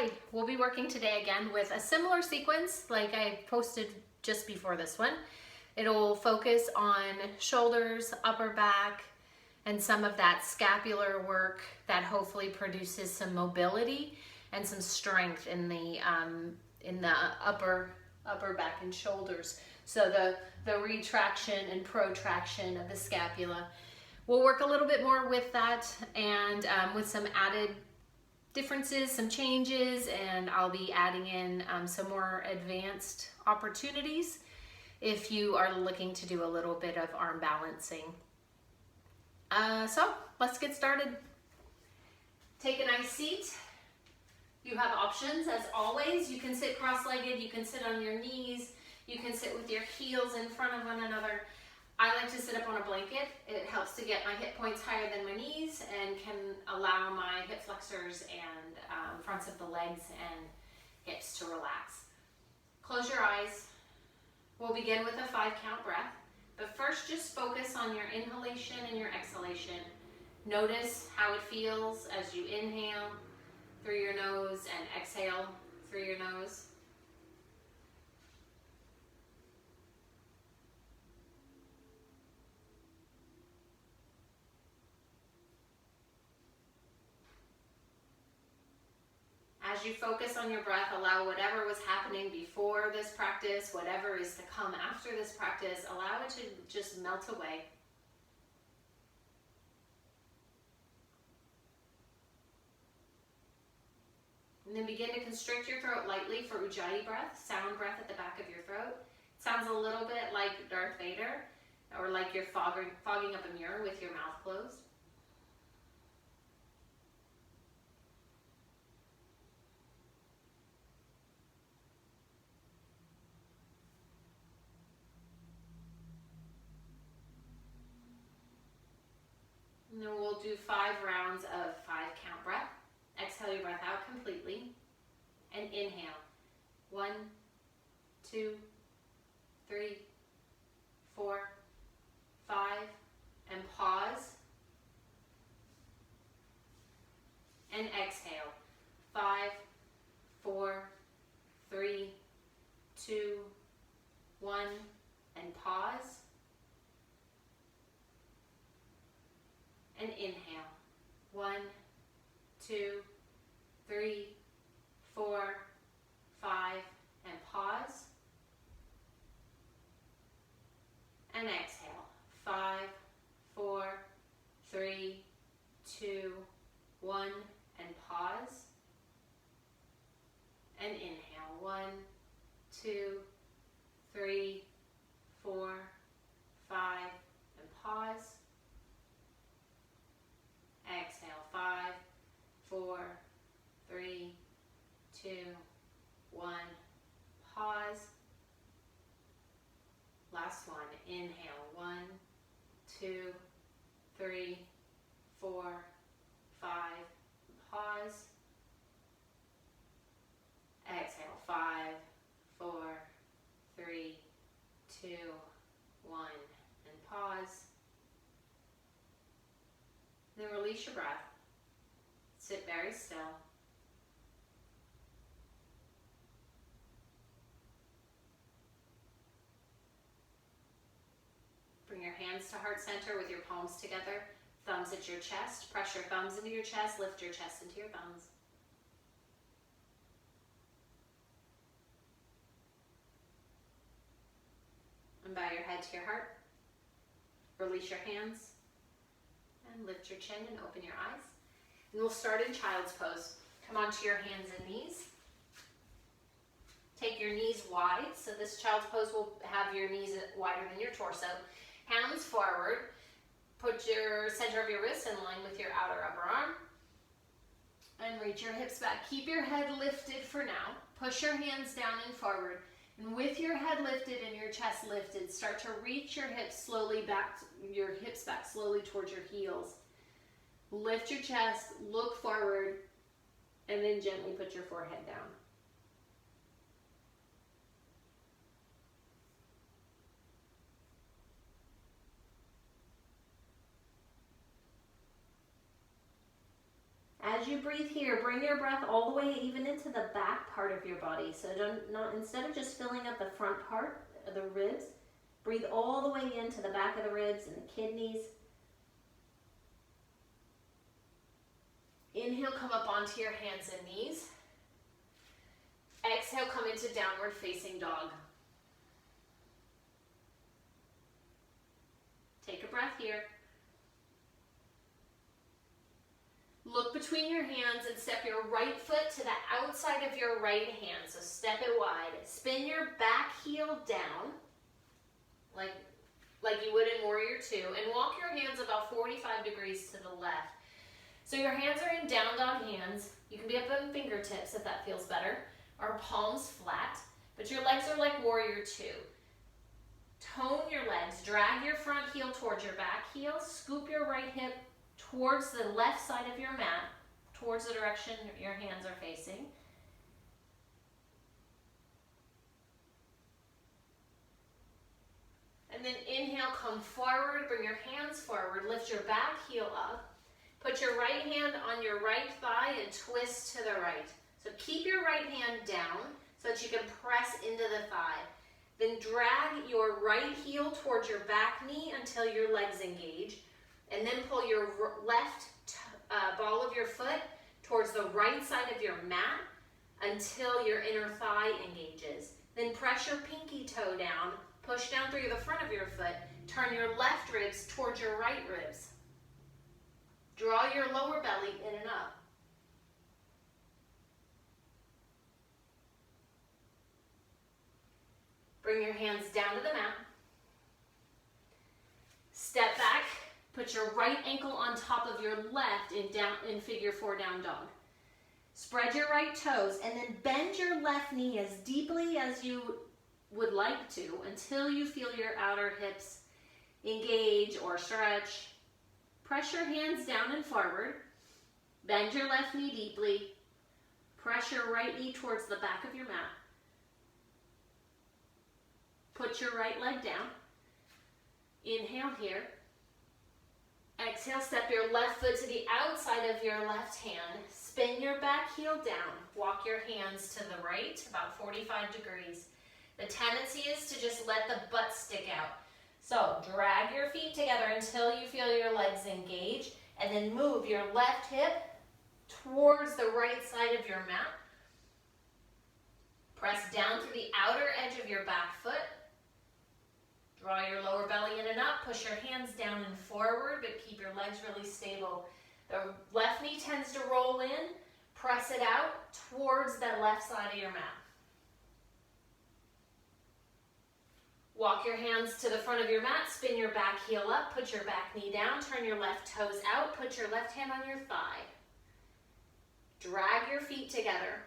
Hi, we'll be working today again with a similar sequence like I posted just before this one. It'll focus on shoulders, upper back, and some of that scapular work that hopefully produces some mobility and some strength in the upper back and shoulders. So the retraction and protraction of the scapula. We'll work a little bit more with that and with some added differences, some changes, and I'll be adding in some more advanced opportunities if you are looking to do a little bit of arm balancing. So let's get started. Take a nice seat. You have options as always. You can sit cross-legged, you can sit on your knees, you can sit with your heels in front of one another. I like to sit up on a blanket. It helps to get my hip points higher than my knees and can allow my hip flexors and fronts of the legs and hips to relax. Close your eyes. We'll begin with a 5-count breath, but first just focus on your inhalation and your exhalation. Notice how it feels as you inhale through your nose and exhale through your nose. As you focus on your breath, allow whatever was happening before this practice, whatever is to come after this practice, allow it to just melt away. And then begin to constrict your throat lightly for Ujjayi breath, sound breath at the back of your throat. It sounds a little bit like Darth Vader, or like you're fogging up a mirror with your mouth closed. And then we'll do 5 rounds of 5-count breath. Exhale your breath out completely and inhale. 1, 2, 3, 4, 5, and pause. And exhale. 5, 4, 3, 2, 1, and pause. And inhale. 1, 2, 3, 4, 5, and pause. And exhale. 5, 4, 3, 2, 1, and pause. And inhale. 1, 2, 3, 4, 5, and pause. Exhale. 5, 4, 3, 2, 1, pause. Last one. Inhale. 1, 2, 3, 4, 5, pause. Exhale. 5, 4, 3, 2, 1, and pause. Then release your breath. Sit very still. Bring your hands to heart center with your palms together, thumbs at your chest. Press your thumbs into your chest, lift your chest into your thumbs. And bow your head to your heart. Release your hands. And lift your chin and open your eyes. And we'll start in child's pose. Come onto your hands and knees. Take your knees wide. So this child's pose will have your knees wider than your torso. Hands forward. Put your center of your wrists in line with your outer upper arm. And reach your hips back. Keep your head lifted for now. Push your hands down and forward. And with your head lifted and your chest lifted, start to reach your hips slowly back, your hips back slowly towards your heels. Lift your chest, look forward, and then gently put your forehead down. As as you breathe here, bring your breath all the way even into the back part of your body. So instead of just filling up the front part of the ribs, breathe all the way into the back of the ribs and the kidneys. Inhale, come up onto your hands and knees. Exhale, come into downward facing dog. Take a breath here. Look between your hands and step your right foot to the outside of your right hand. So step it wide. Spin your back heel down, like you would in Warrior Two, and walk your hands about 45 degrees to the left. So your hands are in down dog hands. You can be up on fingertips if that feels better, or palms flat, but your legs are like Warrior Two. Tone your legs, drag your front heel towards your back heel, scoop your right hip towards the left side of your mat, towards the direction your hands are facing. And then inhale, come forward, bring your hands forward, lift your back heel up, put your right hand on your right thigh and twist to the right. So keep your right hand down so that you can press into the thigh. Then drag your right heel towards your back knee until your legs engage. And then pull your left ball of your foot towards the right side of your mat until your inner thigh engages. Then press your pinky toe down, push down through the front of your foot, turn your left ribs towards your right ribs. Draw your lower belly in and up. Bring your hands down to the mat. Step back. Put your right ankle on top of your left in figure 4 down dog. Spread your right toes and then bend your left knee as deeply as you would like to until you feel your outer hips engage or stretch. Press your hands down and forward. Bend your left knee deeply. Press your right knee towards the back of your mat. Put your right leg down. Inhale here. Exhale, step your left foot to the outside of your left hand. Spin your back heel down. Walk your hands to the right, about 45 degrees. The tendency is to just let the butt stick out. So drag your feet together until you feel your legs engage, and then move your left hip towards the right side of your mat. Press down through the outer edge of your back foot. Draw your lower belly in and up, push your hands down and forward, but keep your legs really stable. The left knee tends to roll in, press it out towards the left side of your mat. Walk your hands to the front of your mat, spin your back heel up, put your back knee down, turn your left toes out, put your left hand on your thigh. Drag your feet together.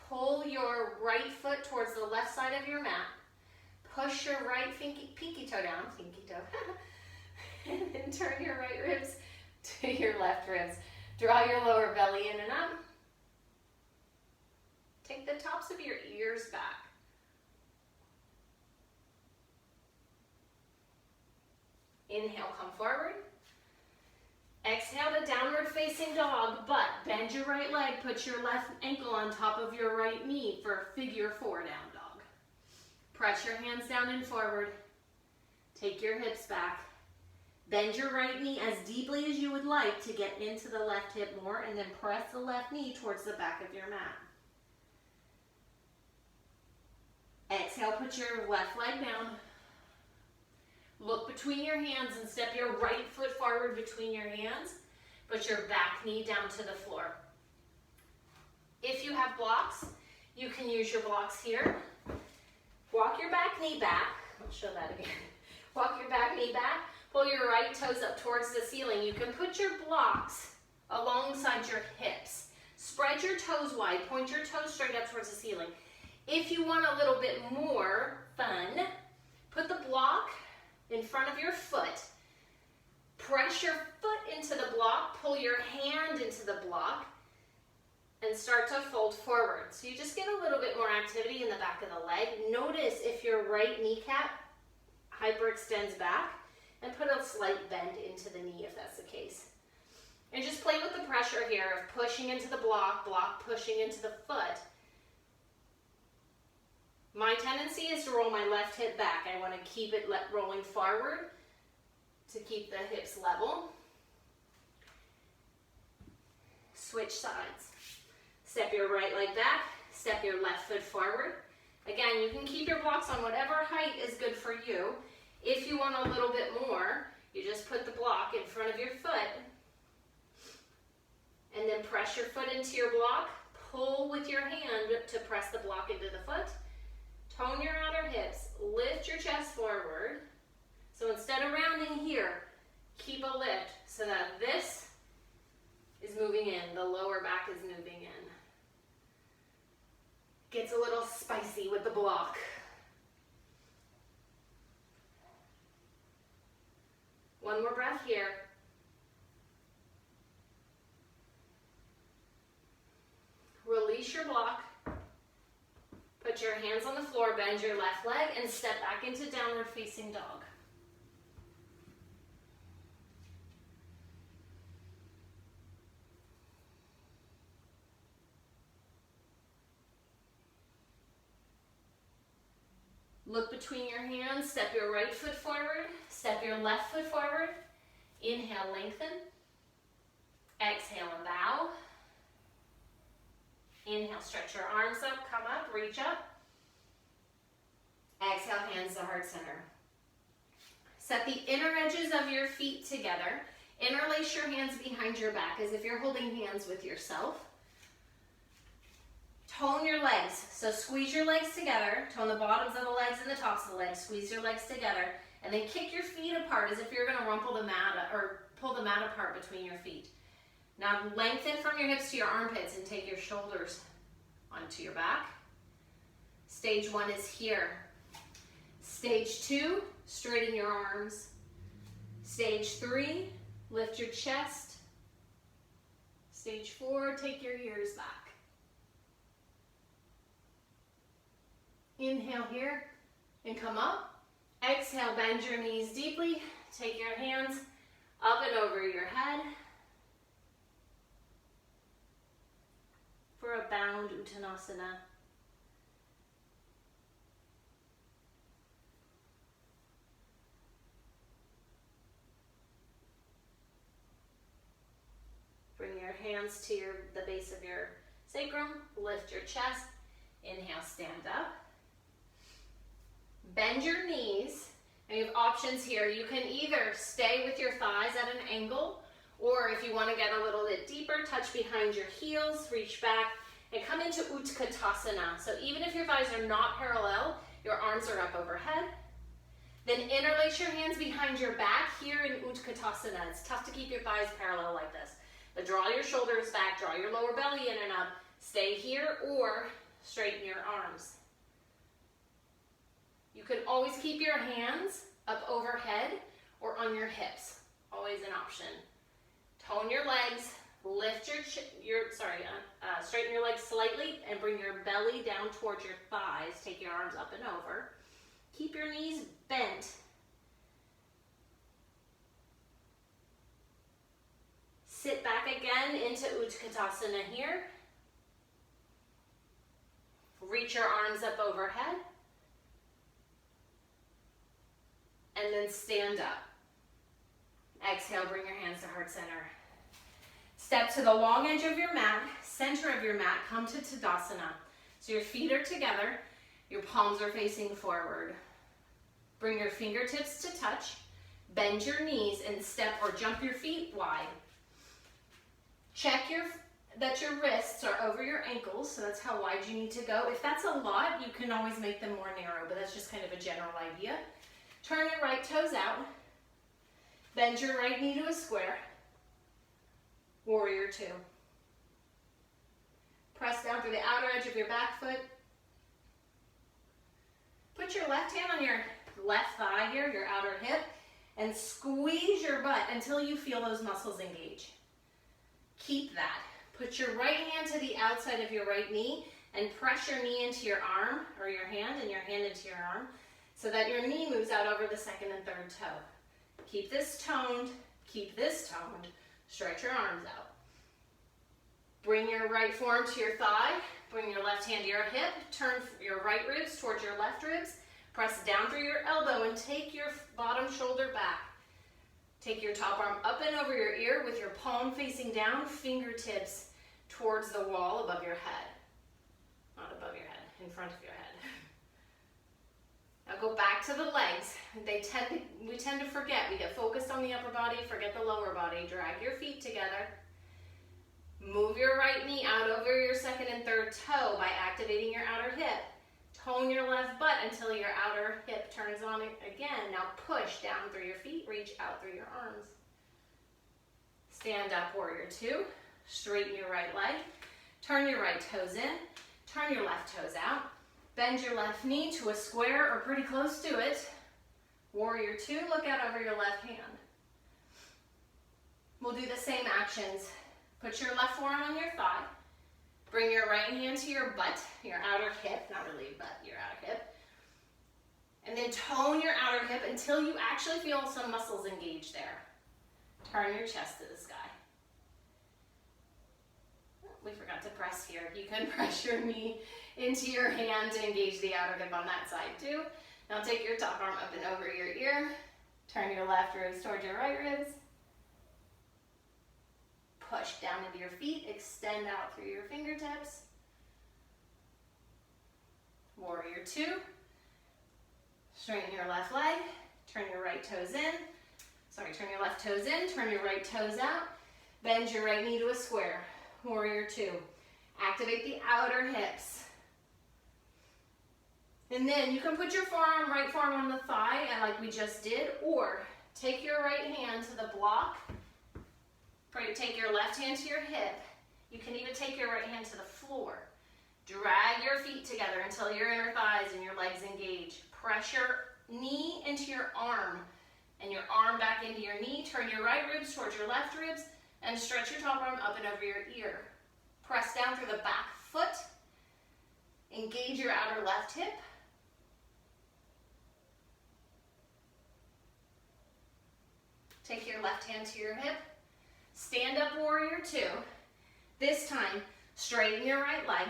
Pull your right foot towards the left side of your mat. Push your right pinky toe down, and then turn your right ribs to your left ribs. Draw your lower belly in and up. Take the tops of your ears back. Inhale, come forward. Exhale to downward facing dog, but bend your right leg, put your left ankle on top of your right knee for figure 4 down dog. Press your hands down and forward. Take your hips back. Bend your right knee as deeply as you would like to get into the left hip more, and then press the left knee towards the back of your mat. Exhale, put your left leg down. Look between your hands and step your right foot forward between your hands. Put your back knee down to the floor. If you have blocks, you can use your blocks here. Walk your back knee back. I'll show that again. Walk your back knee back. Pull your right toes up towards the ceiling. You can put your blocks alongside your hips. Spread your toes wide. Point your toes straight up towards the ceiling. If you want a little bit more fun, put the block in front of your foot. Press your foot into the block. Pull your hand into the block. And start to fold forward. So you just get a little bit more activity in the back of the leg. Notice if your right kneecap hyperextends back, and put a slight bend into the knee if that's the case. And just play with the pressure here of pushing into the block, block pushing into the foot. My tendency is to roll my left hip back. I want to keep it rolling forward to keep the hips level. Switch sides. Step your right leg back, step your left foot forward. Again, you can keep your blocks on whatever height is good for you. If you want a little bit more, you just put the block in front of your foot and then press your foot into your block. Pull with your hand to press the block into the foot. Tone your outer hips, lift your chest forward. So instead of rounding here, keep a lift so that this is moving in, the lower back is moving in. Gets a little spicy with the block. One more breath here. Release your block. Put your hands on the floor, bend your left leg, and step back into downward facing dog. Look between your hands, step your right foot forward, step your left foot forward. Inhale, lengthen. Exhale and bow. Inhale, stretch your arms up, come up, reach up. Exhale, hands to heart center. Set the inner edges of your feet together. Interlace your hands behind your back as if you're holding hands with yourself. Tone your legs. So squeeze your legs together. Tone the bottoms of the legs and the tops of the legs. Squeeze your legs together. And then kick your feet apart as if you're going to rumple the mat or pull the mat apart between your feet. Now lengthen from your hips to your armpits and take your shoulders onto your back. Stage 1 is here. Stage 2, straighten your arms. Stage 3, lift your chest. Stage 4, take your ears back. Inhale here and come up. Exhale, bend your knees deeply. Take your hands up and over your head for a bound Uttanasana. Bring your hands to the base of your sacrum. Lift your chest. Inhale, stand up. Bend your knees, and you have options here. You can either stay with your thighs at an angle, or if you want to get a little bit deeper, touch behind your heels, reach back, and come into Utkatasana. So even if your thighs are not parallel, your arms are up overhead. Then interlace your hands behind your back here in Utkatasana. It's tough to keep your thighs parallel like this. But draw your shoulders back, draw your lower belly in and up. Stay here or straighten your arms. You can always keep your hands up overhead or on your hips. Always an option. Tone your legs, lift straighten your legs slightly and bring your belly down towards your thighs. Take your arms up and over. Keep your knees bent. Sit back again into Utkatasana here. Reach your arms up overhead. And then stand up. Exhale, bring your hands to heart center. Step to the long edge of your mat, center of your mat, come to Tadasana. So your feet are together, your palms are facing forward. Bring your fingertips to touch, bend your knees and step or jump your feet wide. Check that your wrists are over your ankles, so that's how wide you need to go. If that's a lot, you can always make them more narrow, but that's just kind of a general idea. Turn your right toes out. Bend your right knee to a square. Warrior 2. Press down through the outer edge of your back foot. Put your left hand on your left thigh here, your outer hip, and squeeze your butt until you feel those muscles engage. Keep that. Put your right hand to the outside of your right knee and press your knee into your arm, or your hand, and your hand into your arm, so that your knee moves out over the second and third toe. Keep this toned, keep this toned. Stretch your arms out. Bring your right forearm to your thigh. Bring your left hand to your hip. Turn your right ribs towards your left ribs. Press down through your elbow and take your bottom shoulder back. Take your top arm up and over your ear with your palm facing down, fingertips towards the wall above your head. Not above your head, in front of your head. Now go back to the legs. We tend to forget. We get focused on the upper body, forget the lower body. Drag your feet together. Move your right knee out over your second and third toe by activating your outer hip. Tone your left butt until your outer hip turns on again. Now push down through your feet, reach out through your arms. Stand up, warrior two. Straighten your right leg. Turn your right toes in. Turn your left toes out. Bend your left knee to a square or pretty close to it. Warrior two, look out over your left hand. We'll do the same actions. Put your left forearm on your thigh. Bring your right hand to your butt, your outer hip, not really butt, your outer hip. And then tone your outer hip until you actually feel some muscles engaged there. Turn your chest to the sky. We forgot to press here. You can press your knee into your hand to engage the outer hip on that side too. Now take your top arm up and over your ear. Turn your left ribs towards your right ribs. Push down into your feet, extend out through your fingertips. Warrior two. Straighten your left leg, turn your right toes in. Turn your left toes in, turn your right toes out. Bend your right knee to a square. Warrior two. Activate the outer hips. And then you can put your right forearm on the thigh, like we just did, or take your right hand to the block. Take your left hand to your hip. You can even take your right hand to the floor. Drag your feet together until your inner thighs and your legs engage. Press your knee into your arm and your arm back into your knee. Turn your right ribs towards your left ribs and stretch your top arm up and over your ear. Press down through the back foot. Engage your outer left hip. Take your left hand to your hip. Stand up, warrior two. This time, straighten your right leg.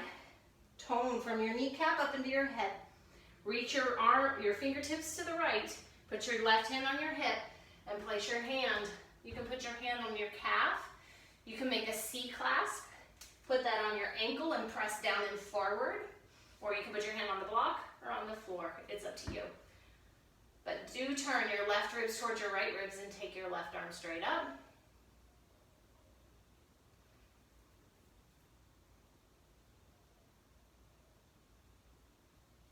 Tone from your kneecap up into your head. Reach your fingertips to the right. Put your left hand on your hip and place your hand. You can put your hand on your calf. You can make a C clasp. Put that on your ankle and press down and forward. Or you can put your hand on the block or on the floor. It's up to you. But do turn your left ribs towards your right ribs and take your left arm straight up.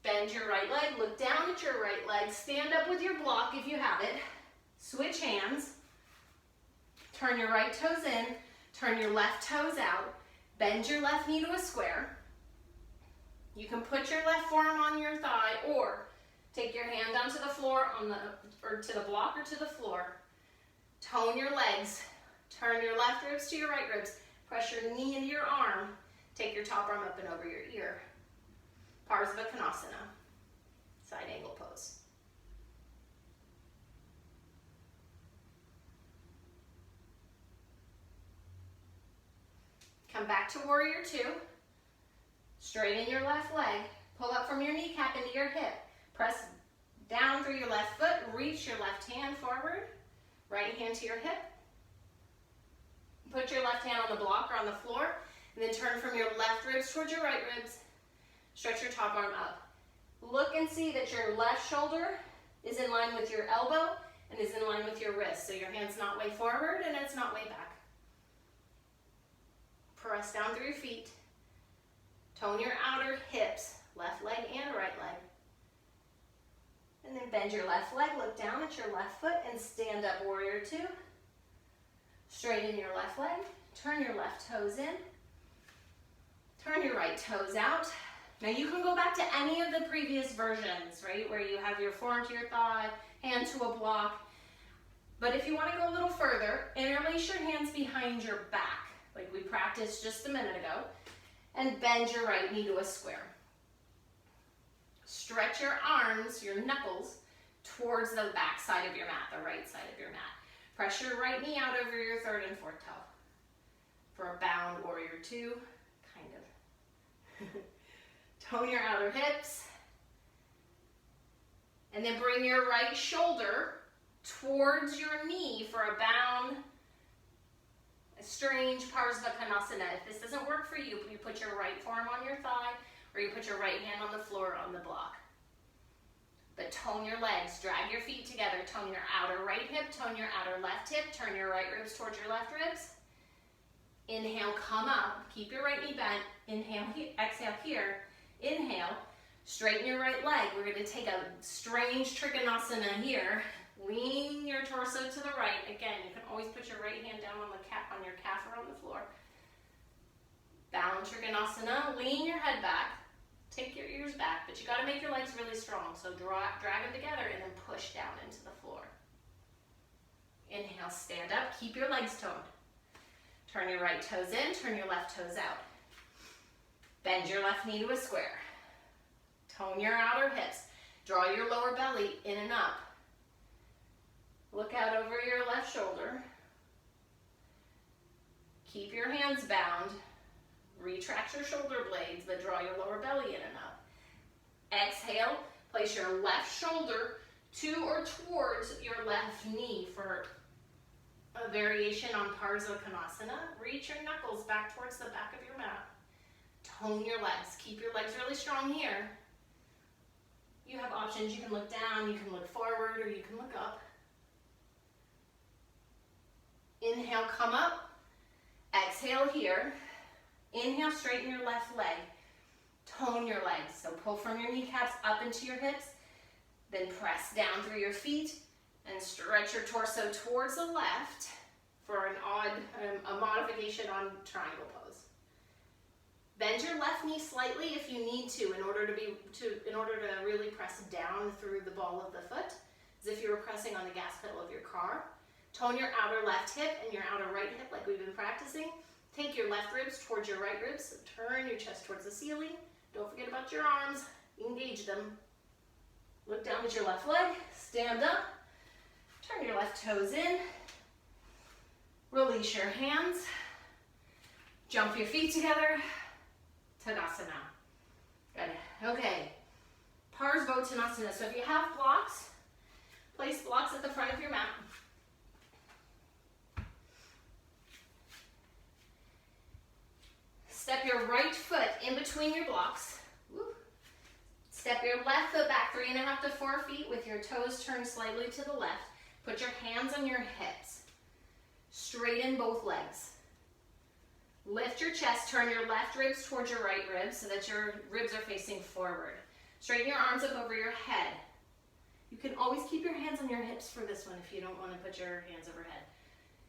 Bend your right leg, look down at your right leg, stand up with your block if you have it. Switch hands. Turn your right toes in, turn your left toes out. Bend your left knee to a square. You can put your left forearm on your thigh or take your hand down to the floor or to the block or to the floor. Tone your legs. Turn your left ribs to your right ribs. Press your knee into your arm. Take your top arm up and over your ear. Parsvakonasana, side angle pose. Come back to warrior two. Straighten your left leg. Pull up from your kneecap into your hip. Press down through your left foot. Reach your left hand forward. Right hand to your hip. Put your left hand on the block or on the floor. And then turn from your left ribs towards your right ribs. Stretch your top arm up. Look and see that your left shoulder is in line with your elbow and is in line with your wrist. So your hand's not way forward and it's not way back. Press down through your feet. Tone your outer hips, left leg and right leg. And then bend your left leg, look down at your left foot and stand up, warrior two. Straighten your left leg, turn your left toes in. Turn your right toes out. Now you can go back to any of the previous versions, right? Where you have your forearm to your thigh, hand to a block. But if you want to go a little further, interlace your hands behind your back, like we practiced just a minute ago, and bend your right knee to a square. Stretch your arms, your knuckles, towards the back side of your mat, the right side of your mat. Press your right knee out over your third and fourth toe for a bound warrior two, kind of. Tone your outer hips. And then bring your right shoulder towards your knee for a bound, a strange Parsvakonasana. If this doesn't work for you, you put your right forearm on your thigh or you put your right hand on the floor on the block. But tone your legs, drag your feet together, tone your outer right hip, tone your outer left hip, turn your right ribs towards your left ribs. Inhale, come up, keep your right knee bent, inhale, exhale here, inhale, straighten your right leg. We're going to take a strange Trikonasana here. Lean your torso to the right. Again, you can always put your right hand down on your calf or on the floor. Bound Trikonasana, lean your head back. Take your ears back, but you got to make your legs really strong. So drag them together and then push down into the floor. Inhale, stand up, keep your legs toned. Turn your right toes in, turn your left toes out. Bend your left knee to a square. Tone your outer hips. Draw your lower belly in and up. Look out over your left shoulder. Keep your hands bound. Retract your shoulder blades, but draw your lower belly in and up. Exhale, place your left shoulder to or towards your left knee for a variation on Parsvakonasana. Reach your knuckles back towards the back of your mat. Tone your legs. Keep your legs really strong here. You have options. You can look down, you can look forward, or you can look up. Inhale, come up. Exhale here. Inhale, straighten your left leg. Tone your legs. So pull from your kneecaps up into your hips. Then press down through your feet and stretch your torso towards the left for a modification on triangle pose. Bend your left knee slightly if you need to in order to really press down through the ball of the foot, as if you were pressing on the gas pedal of your car. Tone your outer left hip and your outer right hip like we've been practicing. Take your left ribs towards your right ribs. Turn your chest towards the ceiling. Don't forget about your arms. Engage them. Look down at your left leg. Stand up. Turn your left toes in. Release your hands. Jump your feet together. Tadasana. Good. Okay. Parsvakonasana. So if you have blocks, place blocks at the front of your mat. Step your right foot in between your blocks. Woo. Step your left foot back 3.5 to 4 feet with your toes turned slightly to the left. Put your hands on your hips. Straighten both legs. Lift your chest, turn your left ribs towards your right ribs so that your ribs are facing forward. Straighten your arms up over your head. You can always keep your hands on your hips for this one if you don't want to put your hands overhead.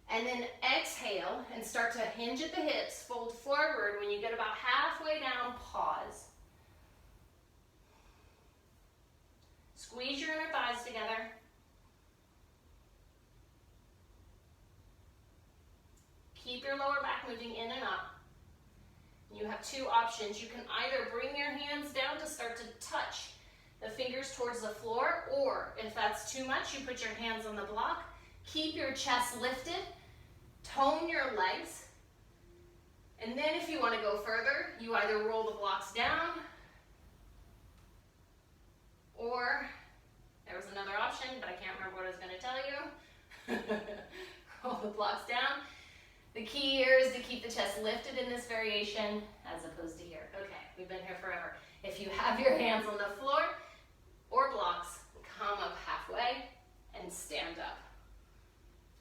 And then exhale and start to hinge at the hips, fold forward. When you get about halfway down, pause. Squeeze your inner thighs together. Keep your lower back moving in and up. You have two options. You can either bring your hands down to start to touch the fingers towards the floor, or if that's too much, you put your hands on the block. Keep your chest lifted, tone your legs, and then if you want to go further, you either roll the blocks down, or there was another option, but I can't remember what I was going to tell you. Roll the blocks down. The key here is to keep the chest lifted in this variation as opposed to here. Okay, we've been here forever. If you have your hands on the floor or blocks, come up halfway and stand up.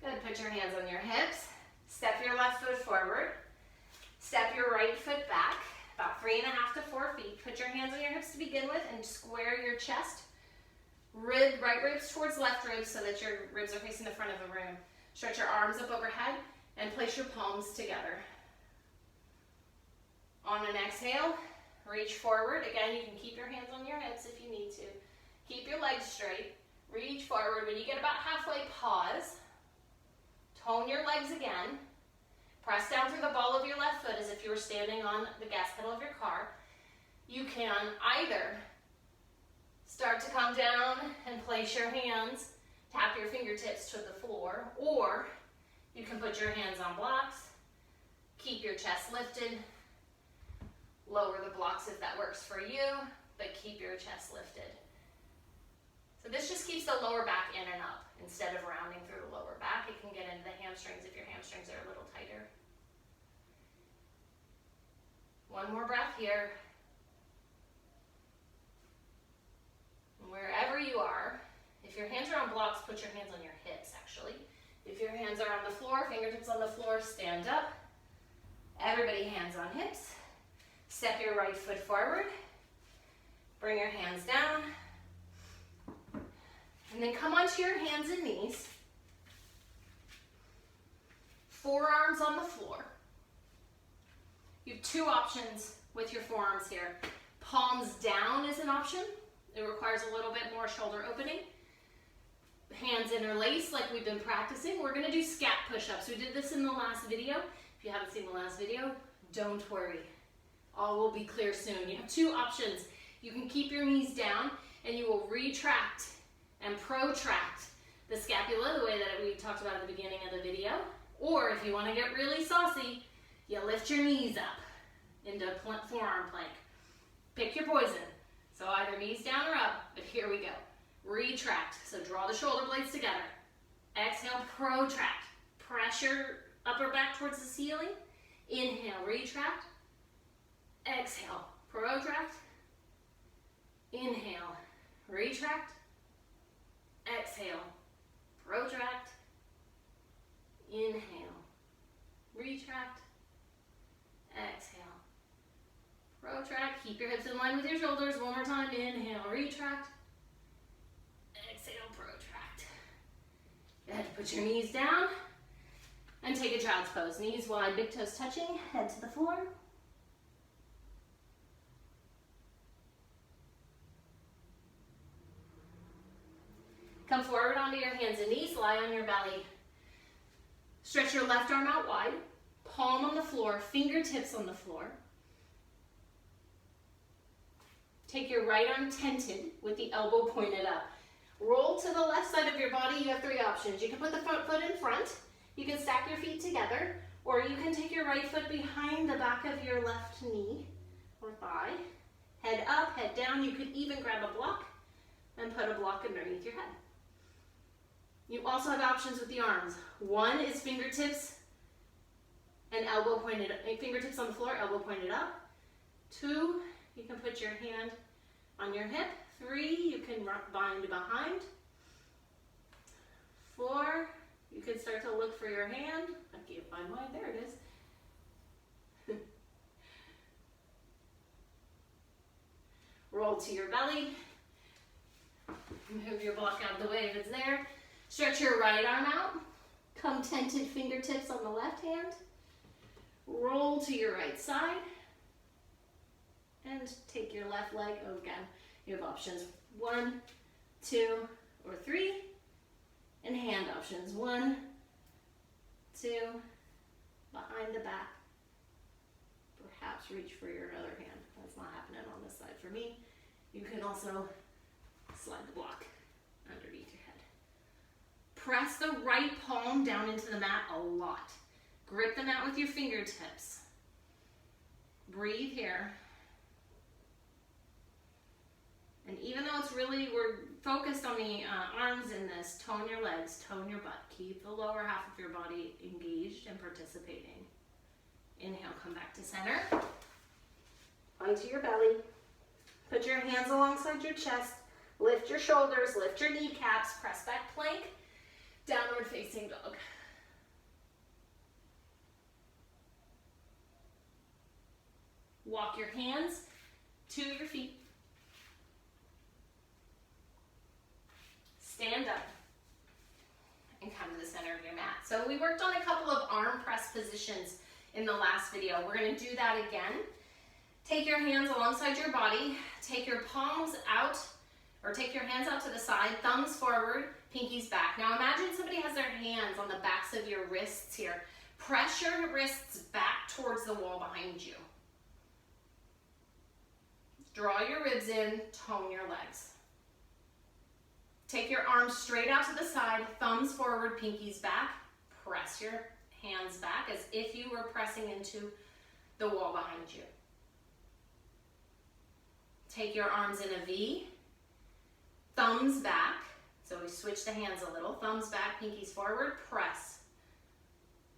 Good, put your hands on your hips. Step your left foot forward. Step your right foot back, about 3.5 to 4 feet. Put your hands on your hips to begin with and square your chest. Right ribs towards left ribs so that your ribs are facing the front of the room. Stretch your arms up overhead and place your palms together. On an exhale, reach forward. Again, you can keep your hands on your hips if you need to. Keep your legs straight. Reach forward. When you get about halfway, pause. Tone your legs again. Press down through the ball of your left foot as if you were standing on the gas pedal of your car. You can either start to come down and place your hands Tap your fingertips to the floor, or you can put your hands on blocks, keep your chest lifted, lower the blocks if that works for you, but keep your chest lifted. So this just keeps the lower back in and up instead of rounding through the lower back. It can get into the hamstrings if your hamstrings are a little tighter. One more breath here. And wherever you are, if your hands are on blocks, put your hands on your hips actually. If your hands are on the floor, fingertips on the floor, stand up. Everybody hands on hips. Step your right foot forward. Bring your hands down. And then come onto your hands and knees. Forearms on the floor. You have two options with your forearms here. Palms down is an option. It requires a little bit more shoulder opening. Hands interlaced like we've been practicing. We're going to do scat push-ups. We did this in the last video. If you haven't seen the last video, don't worry. All will be clear soon. You have two options. You can keep your knees down and you will retract and protract the scapula the way that we talked about at the beginning of the video. Or if you want to get really saucy, you lift your knees up into forearm plank. Pick your poison. So either knees down or up, but here we go. Retract, so draw the shoulder blades together. Exhale, protract. Pressure upper back towards the ceiling. Inhale, retract. Exhale, protract. Inhale, retract. Exhale, protract. Inhale, retract. Exhale, protract. Keep your hips in line with your shoulders. One more time. Inhale, retract. Exhale, protract. Go ahead, put your knees down and take a child's pose. Knees wide, big toes touching, head to the floor. Come forward onto your hands and knees, lie on your belly. Stretch your left arm out wide, palm on the floor, fingertips on the floor. Take your right arm tented with the elbow pointed up. Roll to the left side of your body. You have three options. You can put the front foot in front, you can stack your feet together, or you can take your right foot behind the back of your left knee or thigh. Head up, head down. You could even grab a block and put a block underneath your head. You also have options with the arms. One is fingertips and elbow pointed up, fingertips on the floor, elbow pointed up. Two, you can put your hand on your hip. Three, you can bind behind. Four, you can start to look for your hand. I can't find mine, there it is. Roll to your belly. Move your block out of the way if it's there. Stretch your right arm out. Come tented fingertips on the left hand. Roll to your right side. And take your left leg. Oh, again, you have options 1, 2, or 3. And hand options 1, 2, behind the back. Perhaps reach for your other hand. That's not happening on this side for me. You can also slide the block underneath your head. Press the right palm down into the mat a lot. Grip the mat with your fingertips. Breathe here. And even though it's really, we're focused on the arms in this, tone your legs, tone your butt. Keep the lower half of your body engaged and participating. Inhale, come back to center. Onto your belly. Put your hands alongside your chest. Lift your shoulders, lift your kneecaps, press back plank, downward facing dog. Walk your hands to your feet. Stand up and come to the center of your mat. So we worked on a couple of arm press positions in the last video. We're going to do that again. Take your hands alongside your body. Take your palms out, or take your hands out to the side, thumbs forward, pinkies back. Now imagine somebody has their hands on the backs of your wrists here. Press your wrists back towards the wall behind you. Draw your ribs in, tone your legs. Take your arms straight out to the side, thumbs forward, pinkies back. Press your hands back as if you were pressing into the wall behind you. Take your arms in a V, thumbs back. So we switch the hands a little. Thumbs back, pinkies forward, press.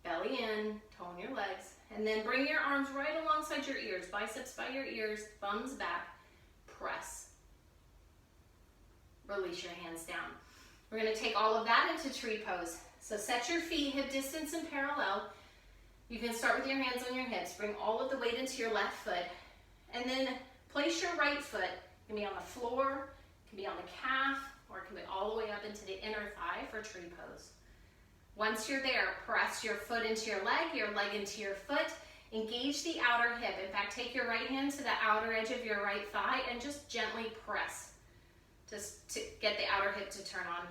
Belly in, tone your legs. And then bring your arms right alongside your ears, biceps by your ears, thumbs back, press. Release your hands down. We're going to take all of that into tree pose. So set your feet hip distance and parallel. You can start with your hands on your hips. Bring all of the weight into your left foot. And then place your right foot. It can be on the floor, it can be on the calf, or it can be all the way up into the inner thigh for tree pose. Once you're there, press your foot into your leg into your foot. Engage the outer hip. In fact, take your right hand to the outer edge of your right thigh and just gently press just to get the outer hip to turn on.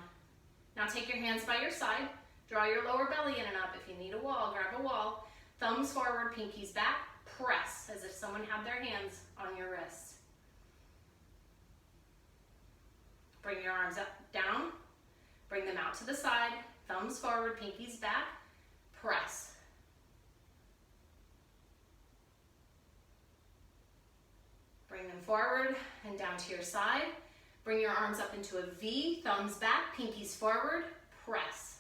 Now take your hands by your side. Draw your lower belly in and up. If you need a wall, grab a wall. Thumbs forward, pinkies back. Press as if someone had their hands on your wrists. Bring your arms up, down. Bring them out to the side. Thumbs forward, pinkies back. Press. Bring them forward and down to your side. Bring your arms up into a V, thumbs back, pinkies forward, press.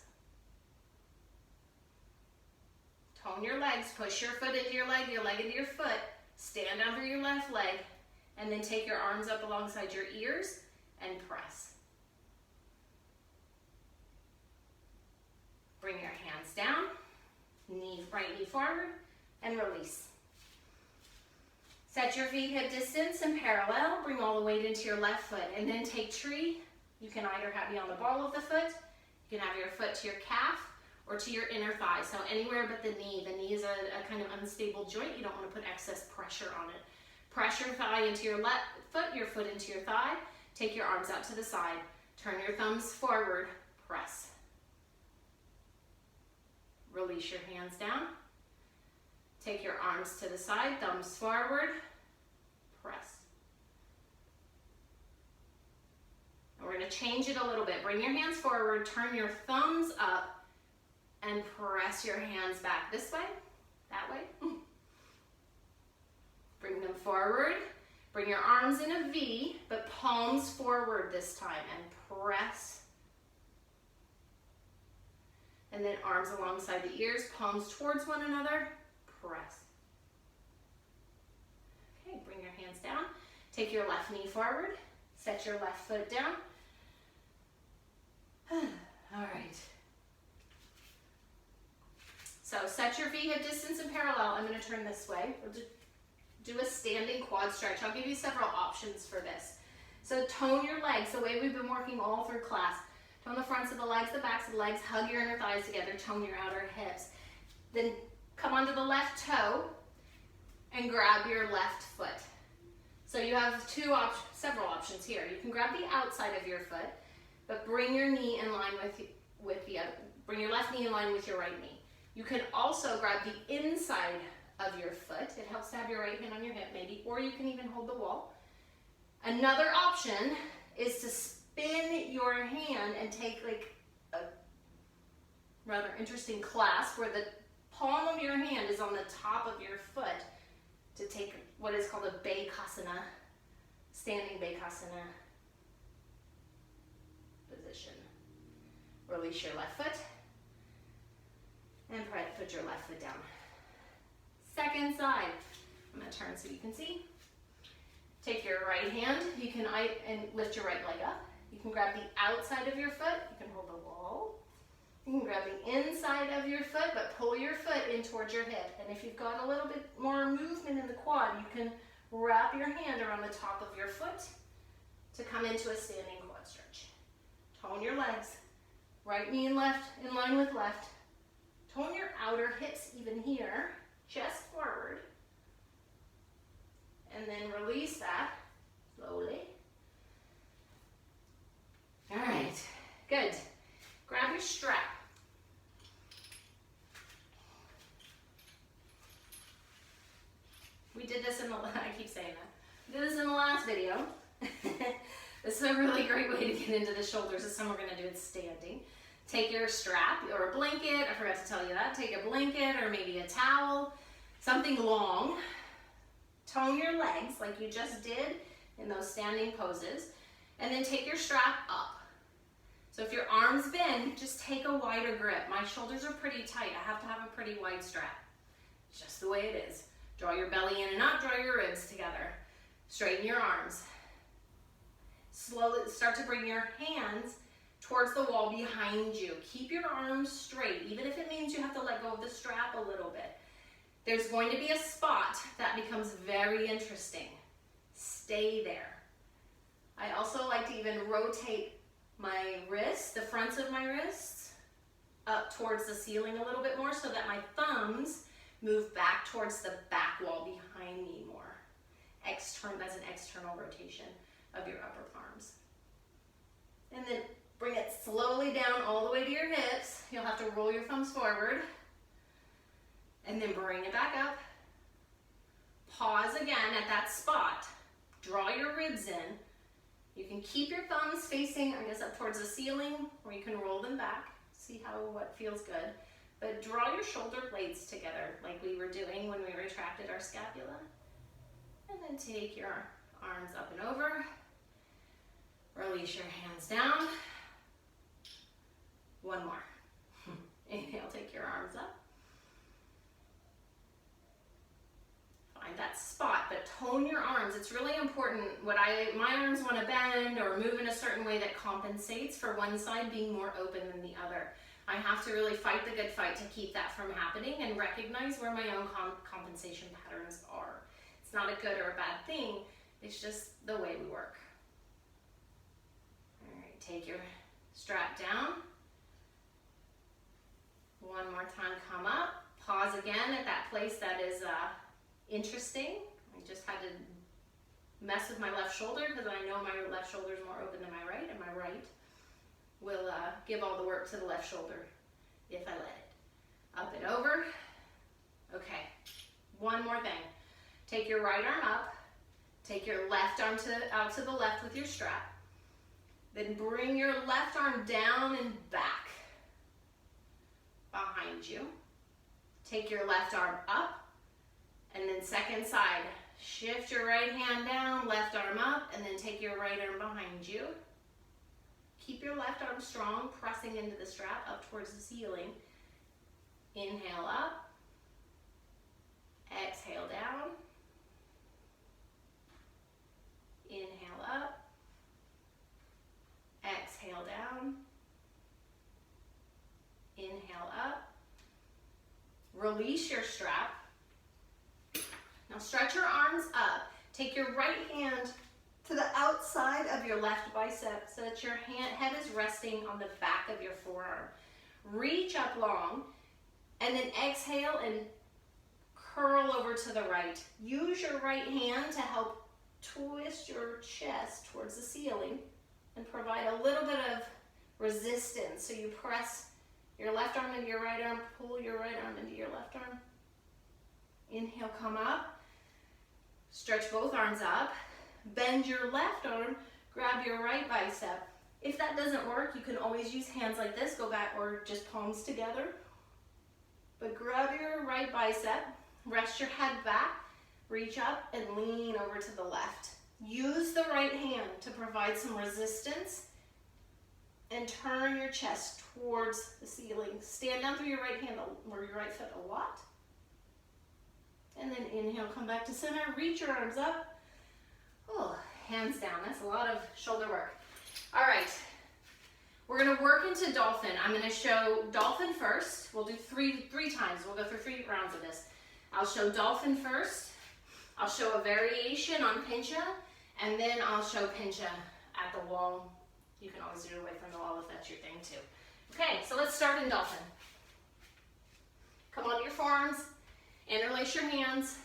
Tone your legs, push your foot into your leg into your foot, stand under your left leg, and then take your arms up alongside your ears and press. Bring your hands down, right knee forward, and release. Set your feet hip distance and parallel. Bring all the weight into your left foot, and then take tree. You can either be on the ball of the foot, you can have your foot to your calf, or to your inner thigh, so anywhere but the knee. The knee is a kind of unstable joint. You don't want to put excess pressure on it. Press your thigh into your left foot, your foot into your thigh. Take your arms out to the side. Turn your thumbs forward, press. Release your hands down. Take your arms to the side, thumbs forward, press. And we're going to change it a little bit. Bring your hands forward, turn your thumbs up, and press your hands back this way, that way. Bring them forward. Bring your arms in a V, but palms forward this time, and press. And then arms alongside the ears, palms towards one another, press. Okay, bring your hands down. Take your left knee forward. Set your left foot down. All right. So set your feet hip distance and parallel. I'm going to turn this way. We'll do a standing quad stretch. I'll give you several options for this. So tone your legs the way we've been working all through class. Tone the fronts of the legs, the backs of the legs. Hug your inner thighs together. Tone your outer hips. Then come onto the left toe and grab your left foot. So you have several options here. You can grab the outside of your foot, but bring your knee in line with the other. Bring your left knee in line with your right knee. You can also grab the inside of your foot. It helps to have your right hand on your hip maybe, or you can even hold the wall. Another option is to spin your hand and take like a rather interesting clasp where the palm of your hand is on the top of your foot to take what is called a Bekasana, standing Bekasana position. Release your left foot and put your left foot down. Second side. I'm going to turn so you can see. Take your right hand, and lift your right leg up. You can grab the outside of your foot, you can hold the wall. You can grab the inside of your foot, but pull your foot in towards your hip. And if you've got a little bit more movement in the quad, you can wrap your hand around the top of your foot to come into a standing quad stretch. Tone your legs. Right knee and left in line with left. Tone your outer hips even here, chest forward. And then release that slowly. All right, good. Grab your strap. We did this I keep saying that. We did this in the last video. This is a really great way to get into the shoulders. This time we're gonna do it standing. Take your strap or a blanket, I forgot to tell you that. Take a blanket or maybe a towel, something long. Tone your legs like you just did in those standing poses. And then take your strap up. So if your arms bend, just take a wider grip. My shoulders are pretty tight. I have to have a pretty wide strap. It's just the way it is. Draw your belly in and up, draw your ribs together. Straighten your arms. Slowly start to bring your hands towards the wall behind you. Keep your arms straight, even if it means you have to let go of the strap a little bit. There's going to be a spot that becomes very interesting. Stay there. I also like to even rotate my wrists, the fronts of my wrists, up towards the ceiling a little bit more so that my thumbs move back towards the back wall behind me more. That's an external rotation of your upper palms. And then bring it slowly down all the way to your hips. You'll have to roll your thumbs forward. And then bring it back up. Pause again at that spot. Draw your ribs in. You can keep your thumbs facing, I guess, up towards the ceiling, or you can roll them back. See what feels good. But draw your shoulder blades together like we were doing when we retracted our scapula. And then take your arms up and over. Release your hands down. One more. Inhale, take your arms up. Find that spot, but tone your arms. It's really important. My arms want to bend or move in a certain way that compensates for one side being more open than the other. I have to really fight the good fight to keep that from happening and recognize where my own compensation patterns are. It's not a good or a bad thing. It's just the way we work. All right, take your strap down. One more time, come up. Pause again at that place that is interesting. I just had to mess with my left shoulder because I know my left shoulder is more open than my right, and my right will give all the work to the left shoulder if I let it. Up and over. Okay, one more thing. Take your right arm up. Take your left arm out to the left with your strap. Then bring your left arm down and back behind you. Take your left arm up. And then second side, shift your right hand down, left arm up, and then take your right arm behind you. Keep your left arm strong, pressing into the strap up towards the ceiling. Inhale up. Exhale down. Inhale up. Exhale down. Inhale up. Release your strap. Now stretch your arms up. Take your right hand to the outside of your left bicep so that your head is resting on the back of your forearm. Reach up long and then exhale and curl over to the right. Use your right hand to help twist your chest towards the ceiling and provide a little bit of resistance. So you press your left arm into your right arm, pull your right arm into your left arm. Inhale, come up. Stretch both arms up. Bend your left arm, grab your right bicep. If that doesn't work, you can always use hands like this, go back, or just palms together. But grab your right bicep, rest your head back, reach up and lean over to the left. Use the right hand to provide some resistance and turn your chest towards the ceiling. Stand down through your right hand or your right foot a lot. And then inhale, come back to center, reach your arms up. Oh, hands down, that's a lot of shoulder work. All right, we're gonna work into Dolphin. I'm gonna show Dolphin first. We'll do three times. We'll go through 3 rounds of this. I'll show Dolphin first. I'll show a variation on pincha, and then I'll show pincha at the wall. You can always do it away from the wall if that's your thing too. Okay, so let's start in Dolphin. Come onto your forearms. Interlace your hands,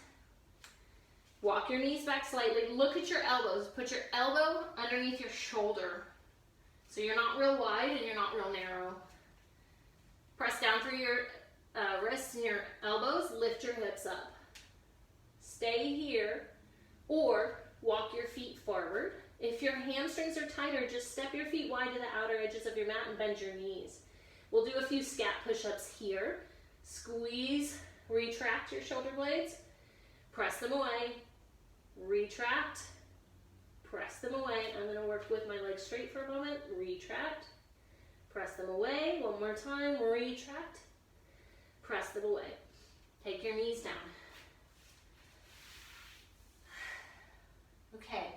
walk your knees back slightly, look at your elbows, put your elbow underneath your shoulder so you're not real wide and you're not real narrow. Press down through your wrists and your elbows, lift your hips up. Stay here or walk your feet forward If your hamstrings are tighter, just step your feet wide to the outer edges of your mat and bend your knees. We'll do a few scat push-ups here. Squeeze, retract your shoulder blades, press them away, retract, press them away. I'm going to work with my legs straight for a moment. Retract, press them away. One more time, retract, press them away. Take your knees down. Okay,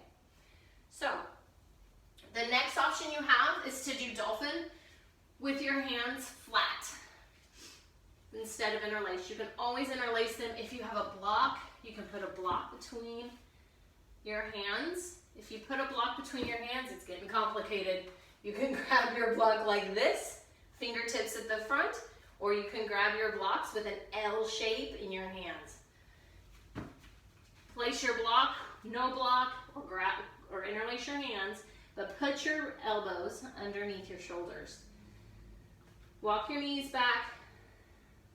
so the next option you have is to do dolphin with your hands flat instead of interlaced. You can always interlace them. If you have a block, you can put a block between your hands. If you put a block between your hands, it's getting complicated. You can grab your block like this, fingertips at the front, or you can grab your blocks with an L shape in your hands. Place your block, no block, or grab or interlace your hands, but put your elbows underneath your shoulders. Walk your knees back,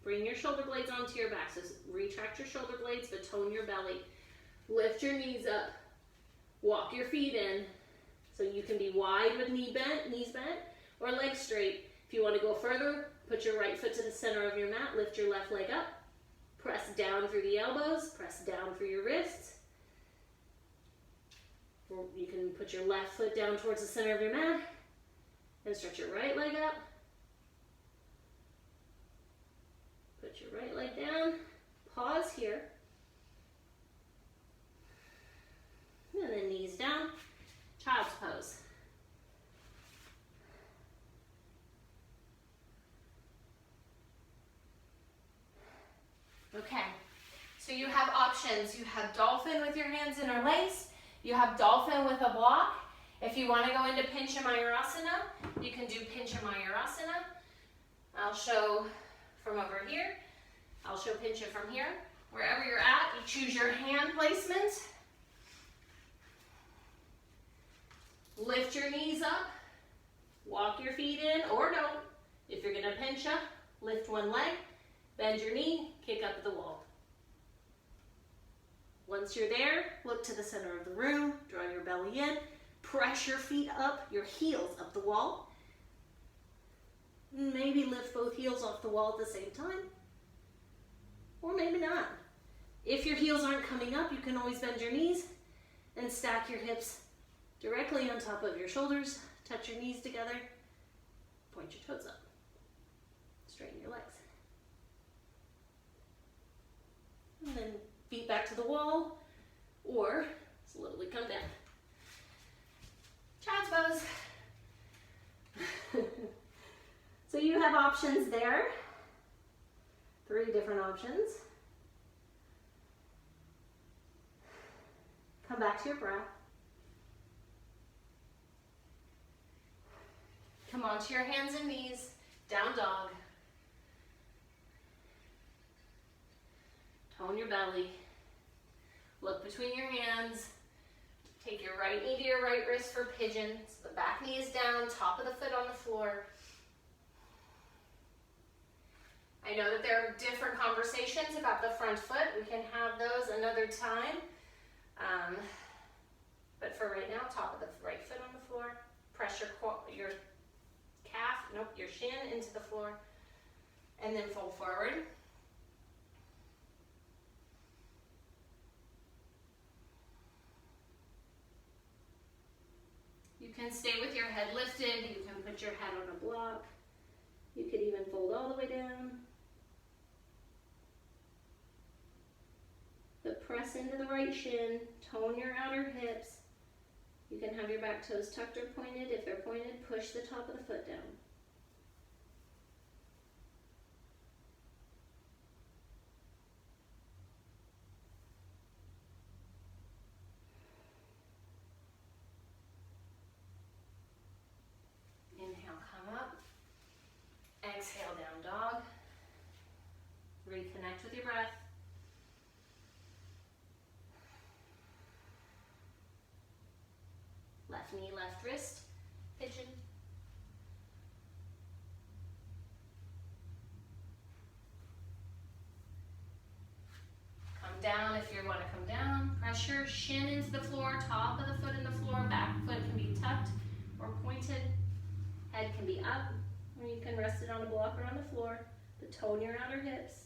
bring your shoulder blades onto your back. So retract your shoulder blades, but tone your belly. Lift your knees up, walk your feet in, so you can be wide with knees bent, or legs straight. If you want to go further, put your right foot to the center of your mat, lift your left leg up, press down through the elbows, press down through your wrists. You can put your left foot down towards the center of your mat and stretch your right leg up. Put your right leg down, pause here, and then knees down, child's pose. Okay, so you have options. You have dolphin with your hands interlaced. You have dolphin with a block. If you want to go into pinchamayurasana, you can do pinchamayurasana. I'll show from over here. I'll show pincha from here. Wherever you're at, you choose your hand placement. Lift your knees up. Walk your feet in, or don't. If you're going to pincha, lift one leg, bend your knee, kick up the wall. Once you're there, look to the center of the room, draw your belly in, press your feet up, your heels up the wall. Maybe lift both heels off the wall at the same time, or maybe not. If your heels aren't coming up, you can always bend your knees and stack your hips directly on top of your shoulders, touch your knees together, point your toes up, straighten your legs. And then feet back to the wall, or slowly come down. Child's pose. So you have options there. 3 different options. Come back to your breath. Come onto your hands and knees, down dog. Tone your belly. Look between your hands. Take your right knee to your right wrist for pigeon. So the back knee is down, top of the foot on the floor. I know that there are different conversations about the front foot. We can have those another time. But for right now, top of the right foot on the floor. Press your calf, your shin into the floor. And then fold forward. You can stay with your head lifted. You can put your head on a block. You could even fold all the way down. But press into the right shin. Tone your outer hips. You can have your back toes tucked or pointed. If they're pointed, push the top of the foot down. Exhale, down dog. Reconnect with your breath. Left knee, left wrist, pigeon. Come down if you want to come down. Press Press your shin into the floor, top of the foot in the floor, back foot can be tucked or pointed. Head can be up, or you can rest it on a block or on the floor, but tone your outer hips.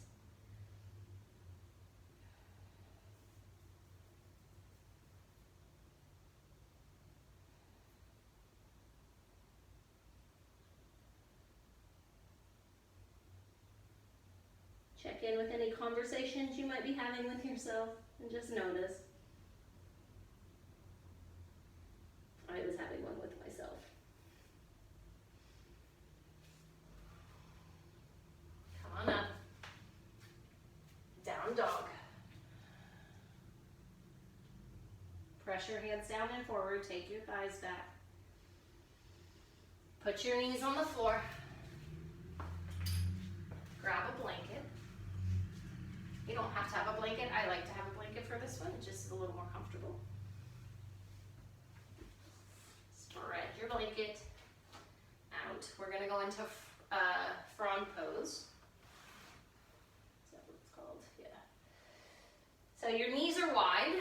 Check in with any conversations you might be having with yourself and just notice. I was having one with myself. Come on up. Down dog. Press your hands down and forward. Take your thighs back. Put your knees on the floor. Grab a blanket. You don't have to have a blanket. I like to have a blanket for this one. It's just a little more comfortable. Spread your blanket out. We're going to go into frog pose. Is that what it's called? Yeah. So your knees are wide.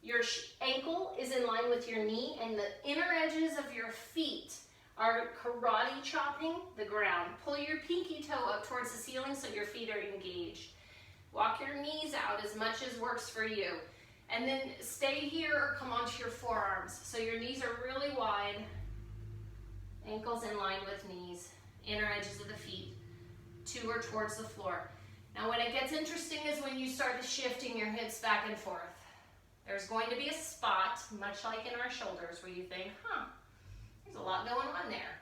Your ankle is in line with your knee, and the inner edges of your feet are karate chopping the ground. Pull your pinky toe up towards the ceiling so your feet are engaged. Walk your knees out as much as works for you. And then stay here or come onto your forearms. So your knees are really wide, ankles in line with knees, inner edges of the feet, two are towards the floor. Now when it gets interesting is when you start shifting your hips back and forth. There's going to be a spot, much like in our shoulders, where you think, there's a lot going on there.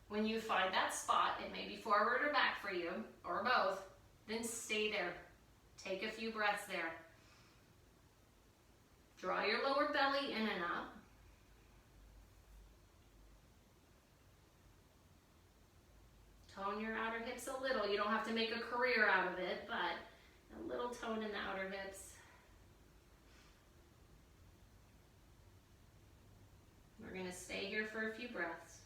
When you find that spot, it may be forward or back for you, or both, then stay there. Take a few breaths there. Draw your lower belly in and up. Tone your outer hips a little. You don't have to make a career out of it, but a little tone in the outer hips. We're going to stay here for a few breaths.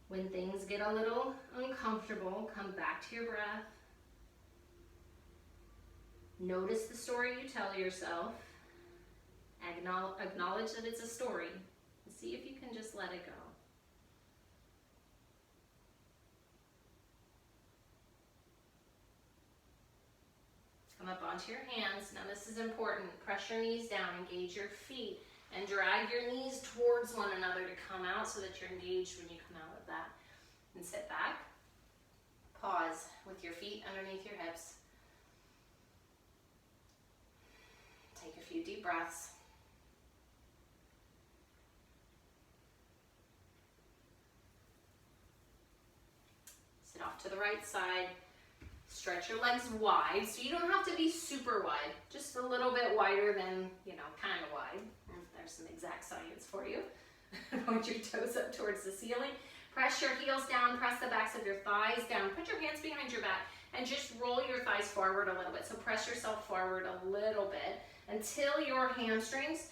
When things get a little uncomfortable, come back to your breath. Notice the story you tell yourself. Acknowledge that it's a story. And see if you can just let it go. Come up onto your hands. Now this is important. Press your knees down, engage your feet, and drag your knees towards one another to come out so that you're engaged when you come out of that. And sit back. Pause with your feet underneath your hips. Take a few deep breaths. Sit off to the right side. Stretch your legs wide, so you don't have to be super wide, just a little bit wider than, kind of wide. There's some exact science for you. Point your toes up towards the ceiling. Press your heels down, press the backs of your thighs down. Put your hands behind your back and just roll your thighs forward a little bit. So press yourself forward a little bit until your hamstrings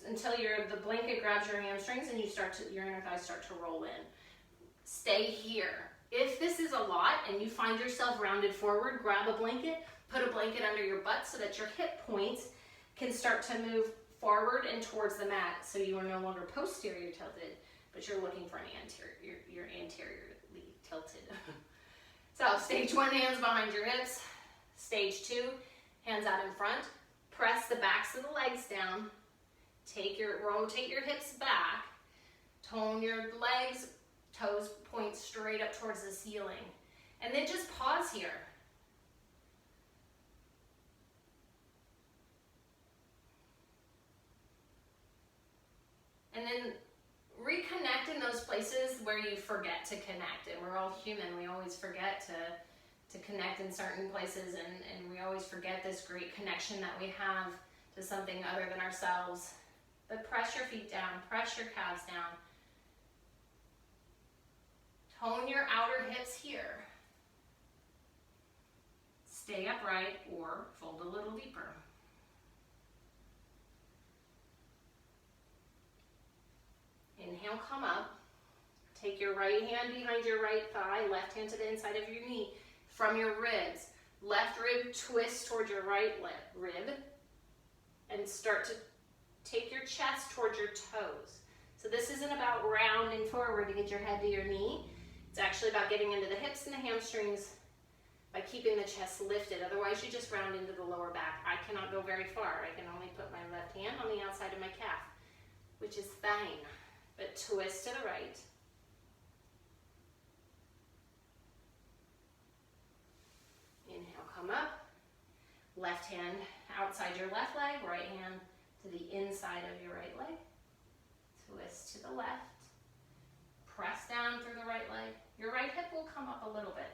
until the blanket grabs your hamstrings and your inner thighs start to roll in. Stay here. If this is a lot and you find yourself rounded forward, grab a blanket, put a blanket under your butt so that your hip points can start to move forward and towards the mat, so you are no longer posterior tilted, but you're looking for you're anteriorly tilted. So stage 1, hands behind your hips. Stage 2, hands out in front. Press the backs of the legs down. Rotate your hips back. Tone your legs, toes point straight up towards the ceiling. And then just pause here. And then reconnect in those places where you forget to connect. And we're all human. We always forget to connect in certain places, and we always forget this great connection that we have to something other than ourselves. But press your feet down, press your calves down. Tone your outer hips here. Stay upright or fold a little deeper. Inhale, come up. Take your right hand behind your right thigh, left hand to the inside of your knee. From your ribs, left rib twist toward your right rib, and start to take your chest towards your toes. So this isn't about rounding forward to get your head to your knee. It's actually about getting into the hips and the hamstrings by keeping the chest lifted. Otherwise, you just round into the lower back. I cannot go very far. I can only put my left hand on the outside of my calf, which is fine, but twist to the right. Inhale, come up. Left hand outside your left leg, right hand to the inside of your right leg. Twist to the left. Press down through the right leg. Your right hip will come up a little bit.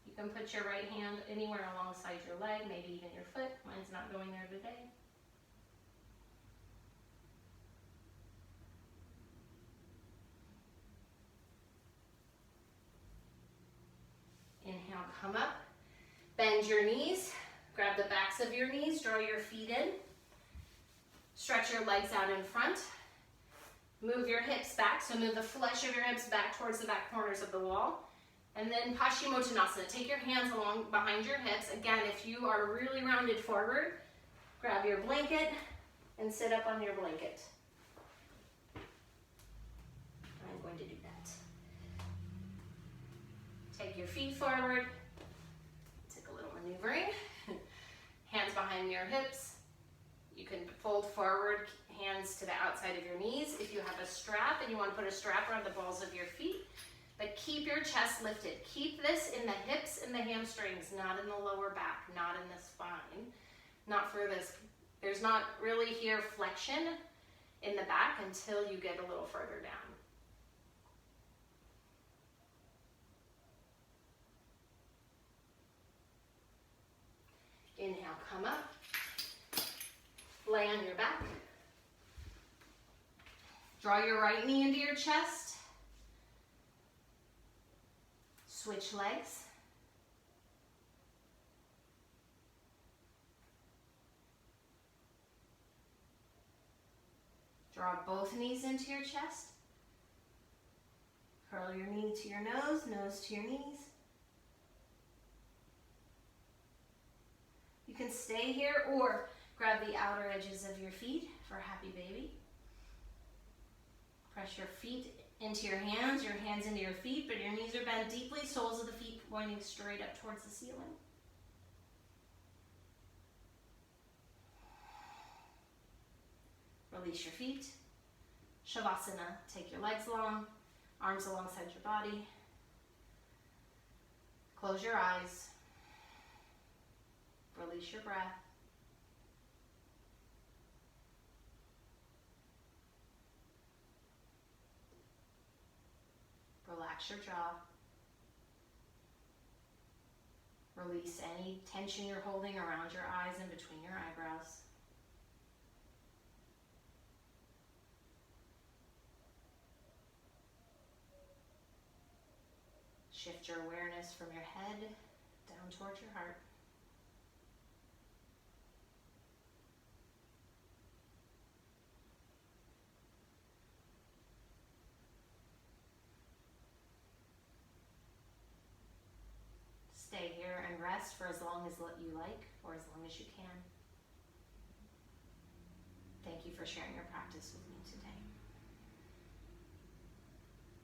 You can put your right hand anywhere alongside your leg, maybe even your foot. Mine's not going there today. Inhale, come up. Bend your knees. Grab the backs of your knees. Draw your feet in. Stretch your legs out in front. Move your hips back. So move the flesh of your hips back towards the back corners of the wall. And then pinchamayurasana. Take your hands along behind your hips. Again, if you are really rounded forward, grab your blanket and sit up on your blanket. I'm going to do that. Take your feet forward. Take a little maneuvering. Hands behind your hips. You can fold forward, hands to the outside of your knees. If you have a strap and you want to put a strap around the balls of your feet, but keep your chest lifted. Keep this in the hips and the hamstrings, not in the lower back, not in the spine, not for this. There's not really here flexion in the back until you get a little further down. Inhale, come up. Lay on your back. Draw your right knee into your chest. Switch legs. Draw both knees into your chest. Curl your knee to your nose, nose to your knees. You can stay here or grab the outer edges of your feet for happy baby. Press your feet into your hands into your feet, but your knees are bent deeply, soles of the feet pointing straight up towards the ceiling. Release your feet. Shavasana, take your legs long, arms alongside your body. Close your eyes. Release your breath. Relax your jaw. Release any tension you're holding around your eyes and between your eyebrows. Shift your awareness from your head down towards your heart. Stay here and rest for as long as you like, or as long as you can. Thank you for sharing your practice with me today.